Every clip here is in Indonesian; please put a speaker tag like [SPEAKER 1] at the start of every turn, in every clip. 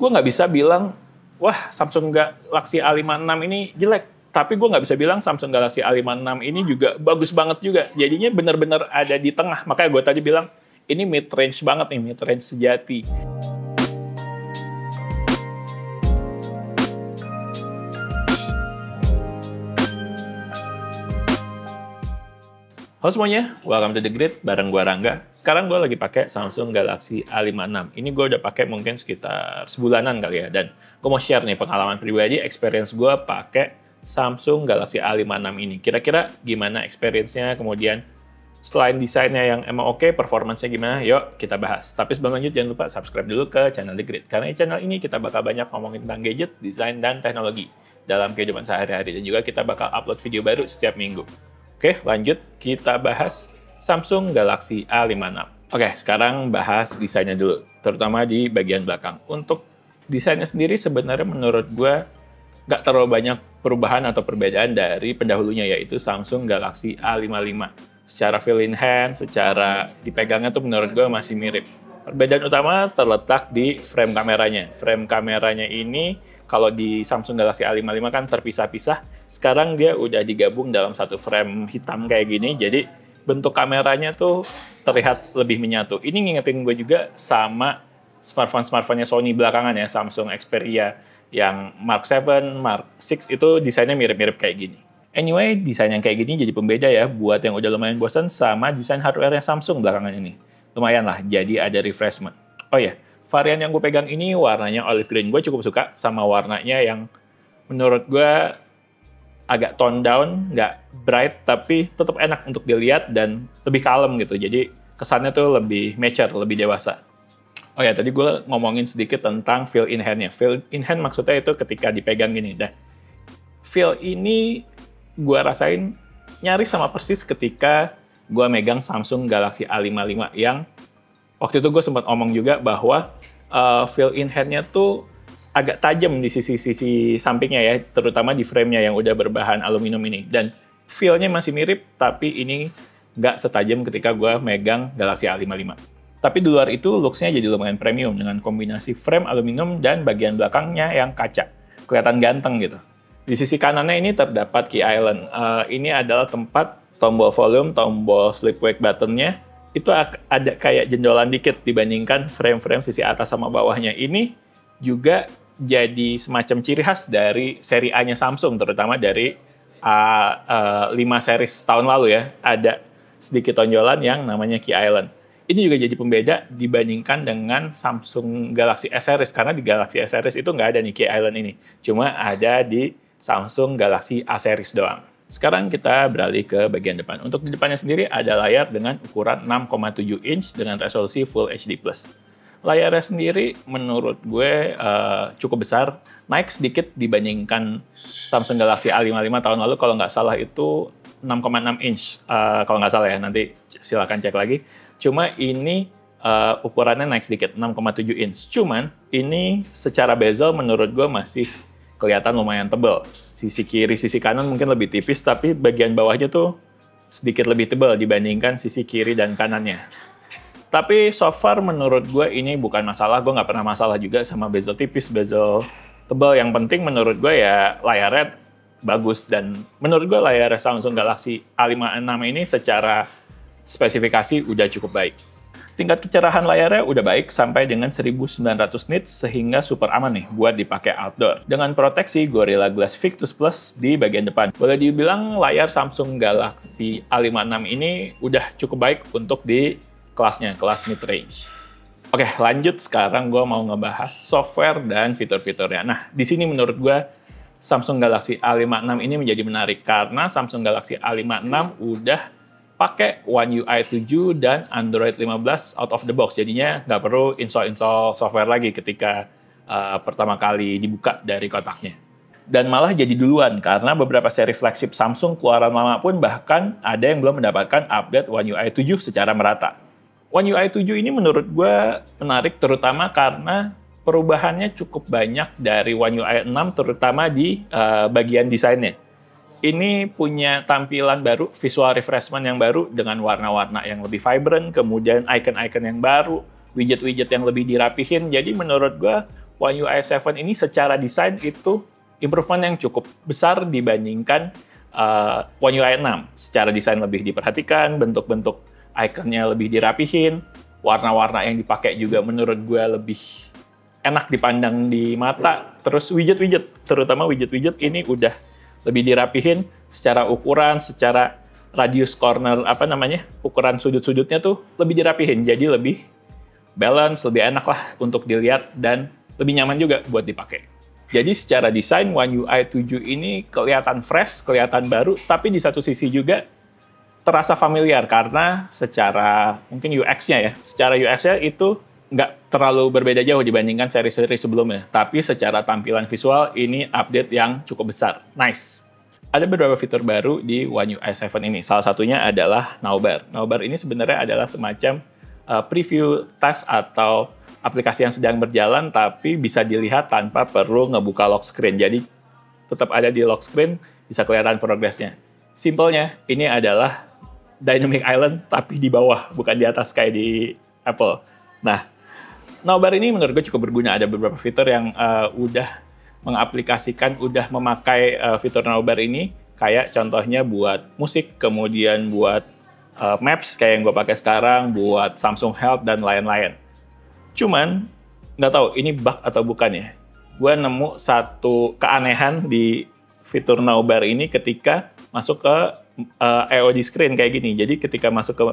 [SPEAKER 1] gue nggak bisa bilang, wah Samsung Galaxy A56 ini jelek. Tapi gue nggak bisa bilang Samsung Galaxy A56 ini juga bagus banget juga. Jadinya benar-benar ada di tengah. Makanya gue tadi bilang, ini mid-range banget nih, mid-range sejati. Halo semuanya, welcome to The Grid, bareng gue Rangga. Sekarang gue lagi pakai Samsung Galaxy A56. Ini gue udah pakai mungkin sekitar sebulanan kali ya. Dan gue mau share nih pengalaman pribadi, experience gue pakai Samsung Galaxy A56 ini. Kira-kira gimana experience-nya, kemudian selain desainnya yang emang oke, performance-nya gimana, yuk kita bahas. Tapi sebelum lanjut, jangan lupa subscribe dulu ke channel The Grid. Karena di channel ini kita bakal banyak ngomongin tentang gadget, desain, dan teknologi dalam kehidupan sehari-hari. Dan juga kita bakal upload video baru setiap minggu. Oke, lanjut kita bahas Samsung Galaxy A56. Oke, sekarang bahas desainnya dulu, terutama di bagian belakang. Untuk desainnya sendiri sebenarnya menurut gue nggak terlalu banyak perubahan atau perbedaan dari pendahulunya, yaitu Samsung Galaxy A55. Secara feel in hand, secara dipegangnya tuh menurut gue masih mirip. Perbedaan utama terletak di frame kameranya. Frame kameranya ini kalau di Samsung Galaxy A55 kan terpisah-pisah, sekarang dia udah digabung dalam satu frame hitam kayak gini, jadi bentuk kameranya tuh terlihat lebih menyatu. Ini ngingetin gue juga sama smartphone-smartphone-nya Sony belakangan ya, Samsung Xperia yang Mark 7, Mark 6 itu desainnya mirip-mirip kayak gini. Anyway, desain yang kayak gini jadi pembeda ya buat yang udah lumayan bosan sama desain hardware-nya Samsung belakangan ini. Lumayan lah, jadi ada refreshment. Oh ya, varian yang gue pegang ini warnanya olive green. Gue cukup suka sama warnanya yang menurut gue agak tone down, nggak bright, tapi tetap enak untuk dilihat dan lebih kalem gitu. Jadi kesannya tuh lebih mature, lebih dewasa. Oh ya, tadi gue ngomongin sedikit tentang feel in hand-nya. Feel in hand maksudnya itu ketika dipegang gini. Nah, feel ini gue rasain nyaris sama persis ketika gue megang Samsung Galaxy A55 yang waktu itu gue sempat ngomong juga bahwa feel in hand-nya tuh agak tajam di sisi-sisi sampingnya ya, terutama di frame-nya yang udah berbahan aluminium ini. Dan feel-nya masih mirip, tapi ini nggak setajam ketika gue megang Galaxy A55. Tapi di luar itu, looks-nya jadi lumayan premium dengan kombinasi frame aluminium dan bagian belakangnya yang kaca. Kelihatan ganteng gitu. Di sisi kanannya ini terdapat key island. Ini adalah tempat tombol volume, tombol sleep wake button-nya. Itu ada kayak jendolan dikit dibandingkan frame-frame sisi atas sama bawahnya. Ini juga jadi semacam ciri khas dari seri A-nya Samsung, terutama dari A5 series tahun lalu ya. Ada sedikit tonjolan yang namanya key island. Ini juga jadi pembeda dibandingkan dengan Samsung Galaxy S series, karena di Galaxy S series itu nggak ada nih key island ini. Cuma ada di Samsung Galaxy A series doang. Sekarang kita beralih ke bagian depan. Untuk di depannya sendiri ada layar dengan ukuran 6,7 inch dengan resolusi Full HD+. Layarnya sendiri menurut gue cukup besar, naik sedikit dibandingkan Samsung Galaxy A55 tahun lalu, kalau nggak salah itu 6,6 inch, kalau nggak salah ya, nanti silakan cek lagi. Cuma ini ukurannya naik sedikit, 6,7 inch. Cuman ini secara bezel menurut gue masih kelihatan lumayan tebal. Sisi kiri, sisi kanan mungkin lebih tipis, tapi bagian bawahnya tuh sedikit lebih tebal dibandingkan sisi kiri dan kanannya. Tapi so far menurut gue ini bukan masalah, gue nggak pernah masalah juga sama bezel tipis, bezel tebal. Yang penting menurut gue ya layarnya bagus, dan menurut gue layar Samsung Galaxy A56 ini secara spesifikasi udah cukup baik. Tingkat kecerahan layarnya udah baik sampai dengan 1900 nits sehingga super aman nih buat dipakai outdoor. Dengan proteksi Gorilla Glass Victus Plus di bagian depan. Boleh dibilang layar Samsung Galaxy A56 ini udah cukup baik untuk di kelasnya, kelas mid-range. Oke, lanjut sekarang gue mau ngebahas software dan fitur-fiturnya. Nah, di sini menurut gue Samsung Galaxy A56 ini menjadi menarik karena Samsung Galaxy A56 udah pakai One UI 7 dan Android 15 out of the box. Jadinya nggak perlu install software lagi ketika pertama kali dibuka dari kotaknya. Dan malah jadi duluan, karena beberapa seri flagship Samsung keluaran lama pun bahkan ada yang belum mendapatkan update One UI 7 secara merata. One UI 7 ini menurut gue menarik terutama karena perubahannya cukup banyak dari One UI 6, terutama di bagian desainnya. Ini punya tampilan baru, visual refreshment yang baru dengan warna-warna yang lebih vibrant, kemudian icon-icon yang baru, widget-widget yang lebih dirapihin. Jadi menurut gue One UI 7 ini secara desain itu improvement yang cukup besar dibandingkan One UI 6. Secara desain lebih diperhatikan, bentuk-bentuk ikonnya lebih dirapihin, warna-warna yang dipakai juga menurut gue lebih enak dipandang di mata. Terus widget-widget, terutama widget-widget ini udah lebih dirapihin secara ukuran, secara radius corner, ukuran sudut-sudutnya tuh lebih dirapihin. Jadi lebih balance, lebih enak lah untuk dilihat dan lebih nyaman juga buat dipakai. Jadi secara desain One UI 7 ini kelihatan fresh, kelihatan baru, tapi di satu sisi juga terasa familiar karena secara mungkin UX-nya ya, secara UX-nya itu nggak terlalu berbeda jauh dibandingkan seri-seri sebelumnya. Tapi secara tampilan visual ini update yang cukup besar. Nice. Ada beberapa fitur baru di One UI 7 ini. Salah satunya adalah Nowbar. Nowbar ini sebenarnya adalah semacam preview test atau aplikasi yang sedang berjalan tapi bisa dilihat tanpa perlu ngebuka lock screen. Jadi tetap ada di lock screen, bisa kelihatan progresnya. Simpelnya, ini adalah Dynamic Island tapi di bawah, bukan di atas kayak di Apple. Nah, Nowbar ini menurut gue cukup berguna. Ada beberapa fitur yang udah mengaplikasikan, udah memakai fitur Nowbar ini, kayak contohnya buat musik, kemudian buat Maps kayak yang gue pakai sekarang, buat Samsung Health dan lain-lain. Cuman nggak tahu ini bug atau bukan ya. Gue nemu satu keanehan di fitur Nowbar ini ketika masuk ke AOD screen kayak gini. Jadi ketika masuk ke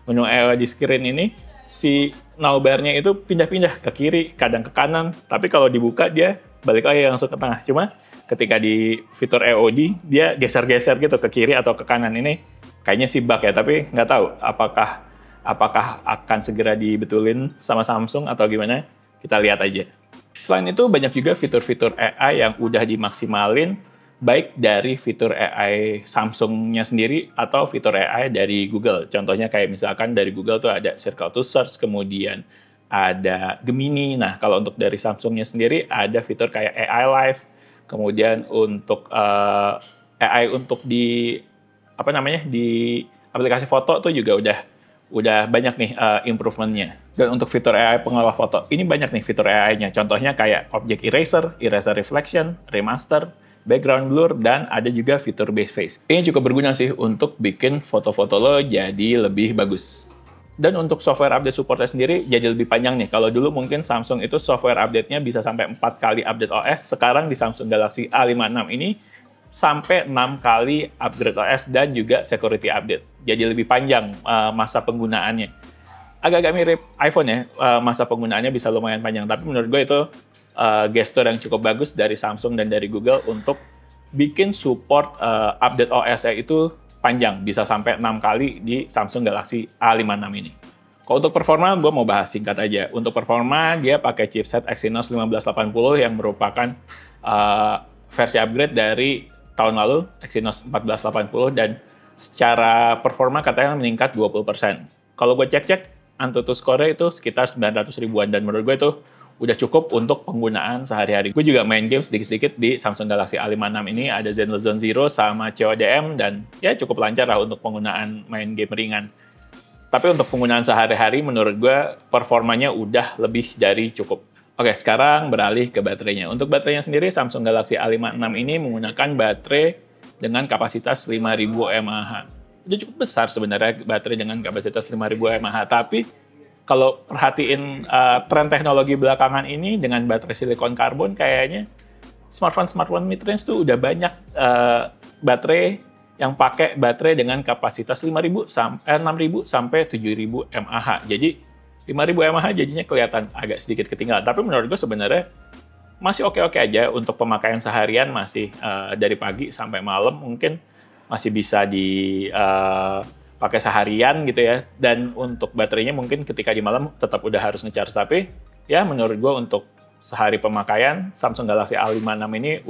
[SPEAKER 1] menu AOD screen ini, si Nowbar-nya itu pindah-pindah ke kiri, kadang ke kanan. Tapi kalau dibuka dia balik lagi langsung ke tengah. Cuma ketika di fitur AOD dia geser-geser gitu ke kiri atau ke kanan. Ini kayaknya sih bug ya, tapi nggak tahu apakah akan segera dibetulin sama Samsung atau gimana, kita lihat aja. Selain itu, banyak juga fitur-fitur AI yang udah dimaksimalin, baik dari fitur AI Samsung-nya sendiri atau fitur AI dari Google. Contohnya kayak misalkan dari Google tuh ada Circle to Search, kemudian ada Gemini. Nah, kalau untuk dari Samsung-nya sendiri ada fitur kayak AI Live, kemudian untuk AI untuk di aplikasi foto tuh juga udah banyak nih improvement-nya. Dan untuk fitur AI pengolah foto, ini banyak nih fitur AI-nya. Contohnya kayak Object Eraser, Eraser Reflection, Remaster, Background Blur, dan ada juga fitur Base Face. Ini cukup berguna sih untuk bikin foto-foto lo jadi lebih bagus. Dan untuk software update supportnya sendiri jadi lebih panjang nih. Kalau dulu mungkin Samsung itu software update-nya bisa sampai 4 kali update OS, sekarang di Samsung Galaxy A56 ini sampai 6 kali upgrade OS dan juga security update. Jadi lebih panjang masa penggunaannya. Agak-agak mirip iPhone ya, masa penggunaannya bisa lumayan panjang. Tapi menurut gue itu gestur yang cukup bagus dari Samsung dan dari Google untuk bikin support update OS-nya itu panjang. Bisa sampai 6 kali di Samsung Galaxy A56 ini. Kalau untuk performa, gue mau bahas singkat aja. Untuk performa, dia pakai chipset Exynos 1580 yang merupakan versi upgrade dari tahun lalu, Exynos 1480, dan secara performa katanya meningkat 20%. Kalau gue cek-cek, Antutu score itu sekitar 900 ribuan, dan menurut gue itu udah cukup untuk penggunaan sehari-hari. Gue juga main game sedikit-sedikit di Samsung Galaxy A56 ini, ada Zenless Zone Zero sama CODM, dan ya cukup lancar lah untuk penggunaan main game ringan. Tapi untuk penggunaan sehari-hari, menurut gue performanya udah lebih dari cukup. Oke, sekarang beralih ke baterainya. Untuk baterainya sendiri, Samsung Galaxy A56 ini menggunakan baterai dengan kapasitas 5000 mAh. Itu cukup besar sebenarnya baterai dengan kapasitas 5000 mAh. Tapi kalau perhatiin tren teknologi belakangan ini dengan baterai silikon karbon, kayaknya smartphone mid-range tuh udah banyak baterai yang pakai baterai dengan kapasitas 6000 sampai 7000 mAh. Jadi 5000 mAh jadinya kelihatan agak sedikit ketinggalan. Tapi menurut gue sebenarnya masih oke-oke aja untuk pemakaian seharian, masih dari pagi sampai malam mungkin masih bisa dipakai seharian gitu ya. Dan untuk baterainya mungkin ketika di malam tetap udah harus nge-charge. Tapi ya menurut gue untuk sehari pemakaian Samsung Galaxy A56 ini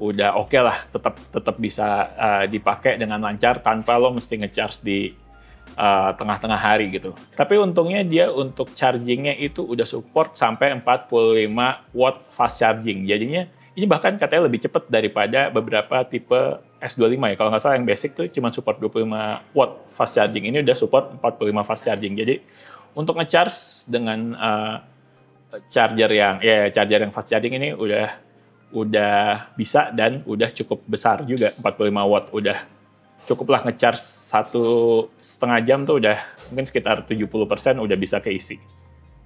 [SPEAKER 1] udah oke lah, tetap bisa dipakai dengan lancar tanpa lo mesti nge-charge di tengah-tengah hari gitu. Tapi untungnya dia untuk chargingnya itu udah support sampai 45 watt fast charging. Jadinya ini bahkan katanya lebih cepat daripada beberapa tipe S25 ya. Kalau nggak salah yang basic tuh cuma support 25 watt fast charging. Ini udah support 45 fast charging. Jadi untuk nge-charge dengan charger yang fast charging ini udah bisa dan udah cukup besar juga, 45 watt, udah cukuplah ngecharge 1,5 jam tuh udah mungkin sekitar 70% udah bisa keisi.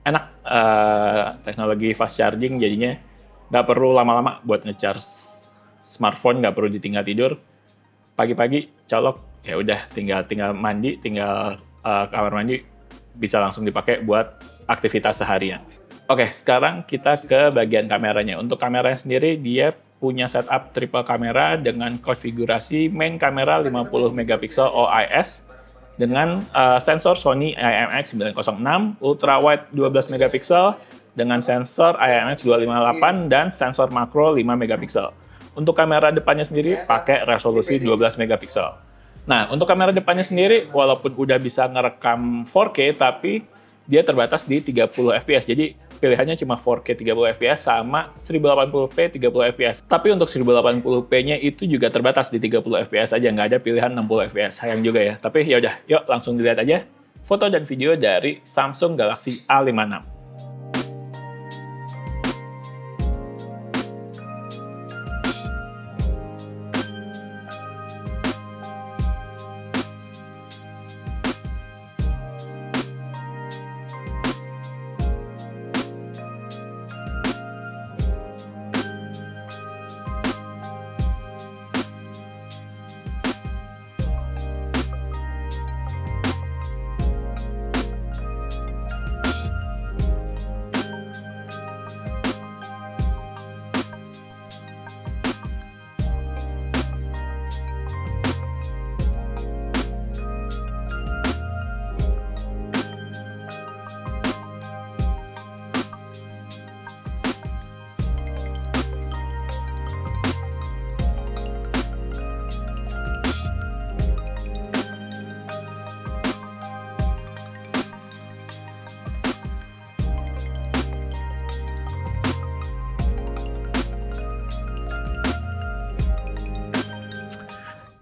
[SPEAKER 1] Enak, teknologi fast charging jadinya nggak perlu lama-lama buat ngecharge smartphone, nggak perlu ditinggal tidur. Pagi-pagi colok, ya udah tinggal mandi, tinggal kamar mandi bisa langsung dipakai buat aktivitas seharian. Oke, sekarang kita ke bagian kameranya. Untuk kameranya sendiri, dia punya setup triple kamera dengan konfigurasi main kamera 50 megapiksel OIS dengan sensor Sony IMX906, ultra wide 12 megapiksel dengan sensor IMX258 dan sensor makro 5 megapiksel. Untuk kamera depannya sendiri pakai resolusi 12 megapiksel. Nah, untuk kamera depannya sendiri walaupun udah bisa ngerekam 4K tapi dia terbatas di 30 fps. Jadi pilihannya cuma 4K 30 fps sama 1080p 30 fps. Tapi untuk 1080p-nya itu juga terbatas di 30 fps aja, nggak ada pilihan 60 fps. Sayang juga ya. Tapi ya udah, yuk langsung dilihat aja foto dan video dari Samsung Galaxy A56.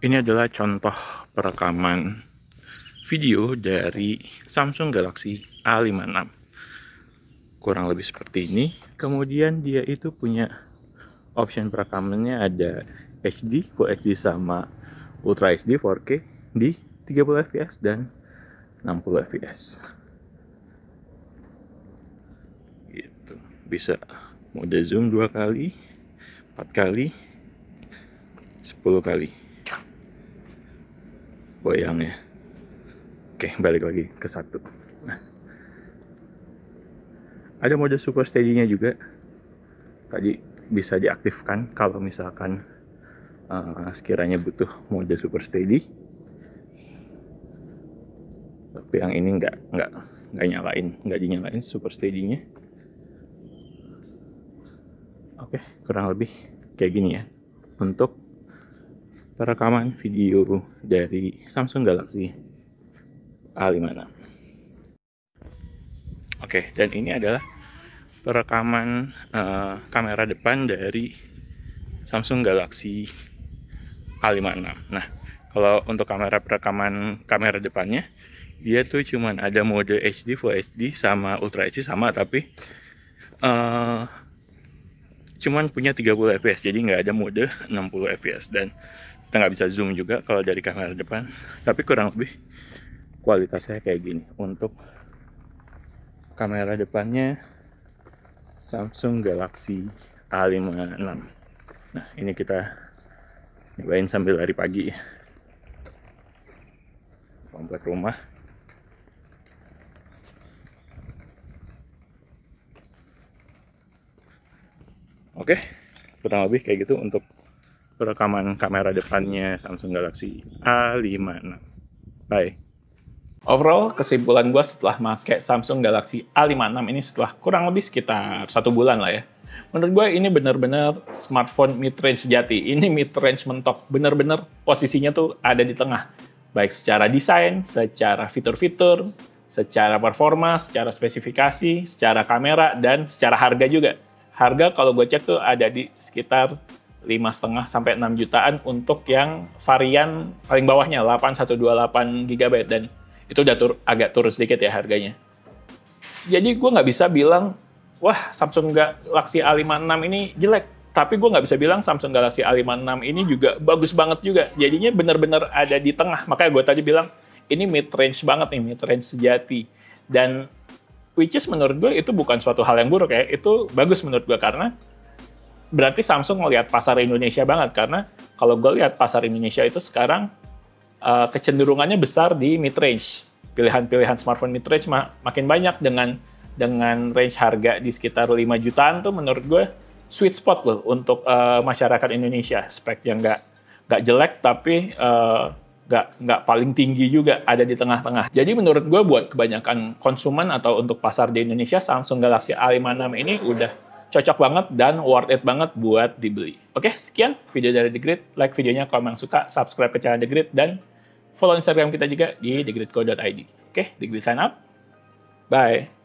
[SPEAKER 1] Ini adalah contoh perekaman video dari Samsung Galaxy A56. Kurang lebih seperti ini. Kemudian dia itu punya option perekamannya ada HD, Full HD sama Ultra HD 4K di 30 fps dan 60 fps. Gitu. Bisa mode zoom 2 kali, 4 kali, 10 kali. Goyang ya. Oke, balik lagi ke satu. Nah, ada mode super steady-nya juga. Tadi bisa diaktifkan kalau misalkan sekiranya butuh mode super steady. Tapi yang ini nggak dinyalain super steady-nya. Oke, kurang lebih kayak gini ya untuk perekaman video dari Samsung Galaxy A56. Oke, dan ini adalah perekaman kamera depan dari Samsung Galaxy A56. Nah, kalau untuk perekaman kamera depannya, dia tuh cuman ada mode HD, Full HD, sama Ultra HD sama, tapi cuman punya 30 fps, jadi nggak ada mode 60 fps, dan kita nggak bisa zoom juga kalau dari kamera depan. Tapi kurang lebih kualitasnya kayak gini untuk kamera depannya Samsung Galaxy A56. Nah, ini kita nyobain sambil lari pagi komplek rumah. Oke, kurang lebih kayak gitu untuk perekaman kamera depannya Samsung Galaxy A56. Bye. Overall, kesimpulan gue setelah pakai Samsung Galaxy A56 ini setelah kurang lebih sekitar 1 bulan lah ya. Menurut gue ini bener-bener smartphone mid-range sejati. Ini mid-range mentok. Bener-bener posisinya tuh ada di tengah. Baik secara desain, secara fitur-fitur, secara performa, secara spesifikasi, secara kamera, dan secara harga juga. Harga kalau gue cek tuh ada di sekitar 5,5 sampai 6 jutaan untuk yang varian paling bawahnya 8128 GB, dan itu udah agak turun sedikit ya harganya. Jadi gue nggak bisa bilang wah Samsung Galaxy A56 ini jelek. Tapi gue nggak bisa bilang Samsung Galaxy A56 ini juga bagus banget juga. Jadinya bener-bener ada di tengah. Makanya gue tadi bilang, ini mid-range banget nih, mid-range sejati. Dan which is menurut gue itu bukan suatu hal yang buruk ya. Itu bagus menurut gue karena berarti Samsung ngelihat pasar Indonesia banget. Karena kalau gue lihat pasar Indonesia itu sekarang kecenderungannya besar di mid-range. Pilihan-pilihan smartphone mid-range makin banyak dengan range harga di sekitar 5 jutaan tuh menurut gue sweet spot loh untuk masyarakat Indonesia. Spek yang nggak jelek tapi nggak paling tinggi juga, ada di tengah-tengah. Jadi menurut gue buat kebanyakan konsumen atau untuk pasar di Indonesia, Samsung Galaxy A56 ini udah cocok banget dan worth it banget buat dibeli. Oke, sekian video dari The Grid. Like videonya kalau memang suka, subscribe ke channel The Grid, dan follow Instagram kita juga di thegridco.id. Oke, The Grid sign up. Bye.